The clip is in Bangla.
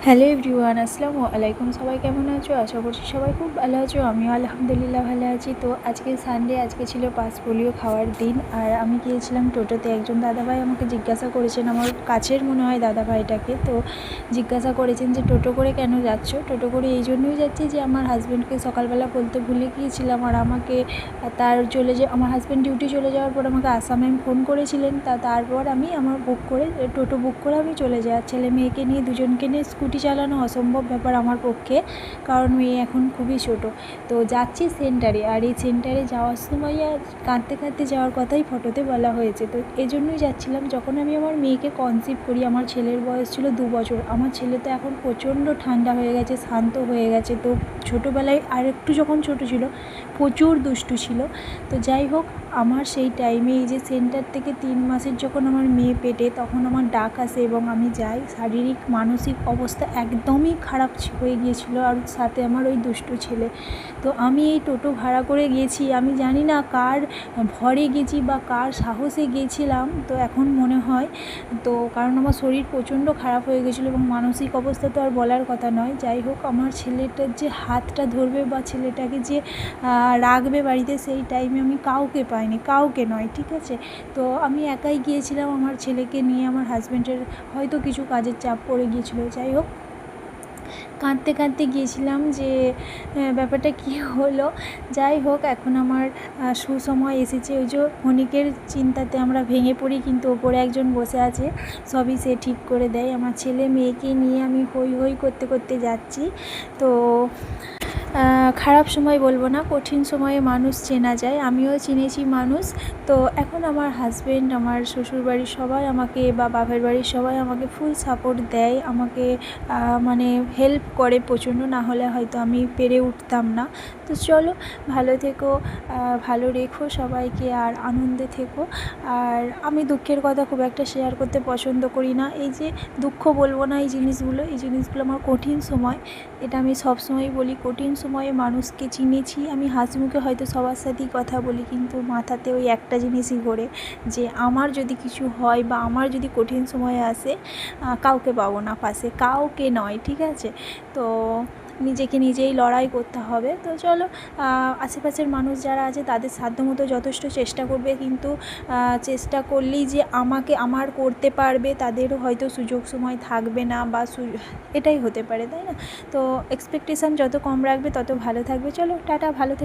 হ্যালো এভরিওয়ান, আসসালামু আলাইকুম। সবাই কেমন আছো? আশা করছি সবাই খুব ভালো আছো। আমিও আলহামদুলিল্লাহ ভালো আছি। তো আজকে সানডে, আজকে ছিল পাঁচ পোলিও খাওয়ার দিন। আর আমি গিয়েছিলাম টোটোতে। একজন দাদাভাই আমাকে জিজ্ঞাসা করেছেন, আমার কাছের মনে হয় দাদাভাইটাকে, তো জিজ্ঞাসা করেছেন যে টোটো করে কেন যাচ্ছ? টোটো করে এই জন্যই যাচ্ছি যে আমার হাজব্যান্ডকে সকালবেলা বলতে ভুলে গিয়েছিলাম, আর আমাকে আমার হাজব্যান্ড ডিউটি চলে যাওয়ার পর আমাকে আসামে ফোন করেছিলেন, তারপর আমি আমার টোটো বুক করে আমি চলে যাই। ছেলে মেয়েকে নিয়ে, দুজনকে নিয়ে স্কুটি চালানো অসম্ভব ব্যাপার আমার পক্ষে, কারণ মেয়ে এখন খুবই ছোটো। তো যাচ্ছি সেন্টারে, আর এই সেন্টারে যাওয়ার সময় কাঁদতে কাঁদতে যাওয়ার কথাই ফটোতে বলা হয়েছে। তো এই জন্যই যাচ্ছিলাম। যখন আমি আমার মেয়েকে কনসিভ করি, আমার ছেলের বয়স ছিল 2 বছর। আমার ছেলে তো এখন প্রচণ্ড ঠান্ডা হয়ে গেছে, শান্ত হয়ে গেছে। তো ছোটোবেলায় আর একটু যখন ছোটো ছিল প্রচুর দুষ্টু ছিল। তো যাই হোক, আমার সেই টাইমে এই যে সেন্টার থেকে 3 মাসের যখন আমার মেয়ে পেটে, তখন আমার ডাক আসে এবং আমি যাই। শারীরিক মানসিক অবস্থা একদমই খারাপ হয়ে গিয়েছিলো, আর সাথে আমার ওই দুষ্টু ছেলে। তো আমি এই টোটো ভাড়া করে গেছি, আমি জানি না কার ভরে গেছি বা কার সাহসে গিয়েছিলাম। তো এখন মনে হয়, তো কারণ আমার শরীর প্রচণ্ড খারাপ হয়ে গেছিলো এবং মানসিক অবস্থা তো আর বলার কথা নয়। যাই হোক, আমার ছেলেটার যে হাতটা ধরবে বা ছেলেটাকে যে রাখবে বাড়িতে, সেই টাইমে আমি কাউকে পাইনি, কাউকে নয়, ঠিক আছে। তো আমি একাই গিয়েছিলাম আমার ছেলেকে নিয়ে। আমার হাজব্যান্ডের হয়তো কিছু কাজের চাপ পড়ে গিয়েছিলো। যাই হোক, কাঁদতে কাঁদতে গিয়েছিলাম যে ব্যাপারটা কী হলো। যাই হোক, এখন আমার সুসময় এসেছে। ওই যে ক্ষণিকের চিন্তাতে আমরা ভেঙে পড়ি, কিন্তু ওপরে একজন বসে আছে, সবই সে ঠিক করে দেয়। আমার ছেলে মেয়েকে নিয়ে আমি হই হই করতে করতে যাচ্ছি। তো খারাপ সময় বলবো না, কঠিন সময়ে মানুষ চেনা যায়, আমিও চিনেছি মানুষ। তো এখন আমার হাজব্যান্ড, আমার শ্বশুরবাড়ির সবাই আমাকে বা বাপের বাড়ির সবাই আমাকে ফুল সাপোর্ট দেয়, আমাকে মানে হেল্প করে প্রচণ্ড, না হলে হয়তো আমি পেরে উঠতাম না। তো চলো, ভালো থেকো, ভালো রেখো সবাইকে, আর আনন্দে থেকো। আর আমি দুঃখের কথা খুব একটা শেয়ার করতে পছন্দ করি না। এই যে দুঃখ বলবো না, এই জিনিসগুলো আমার কঠিন সময়, এটা আমি সবসময় বলি। কঠিন সময়ে মানুষকে চিনেছি আমি, হাসি মুখে হয়তো সবার সাথেই কথা বলি, কিন্তু মাথাতে ওই একটা জিনিসই ঘোরে যে আমার যদি কিছু হয় বা আমার যদি কঠিন সময় আসে, কাউকে পাবো না পাশে, কাউকে নয়, ঠিক আছে। তো নিজেকে নিজেই লড়াই করতে হবে। তো চলো, আশেপাশের মানুষ যারা আছে তাদের সাধ্যমতো যথেষ্ট চেষ্টা করবে, কিন্তু চেষ্টা করলেই যে আমার করতে পারবে, তাদেরও হয়তো সুযোগ সময় থাকবে না, বা এটাই হতে পারে, তাই না? তো এক্সপেকটেশান যত কম রাখবে তত ভালো থাকবে। চলো, টাটা, ভালো থেকো।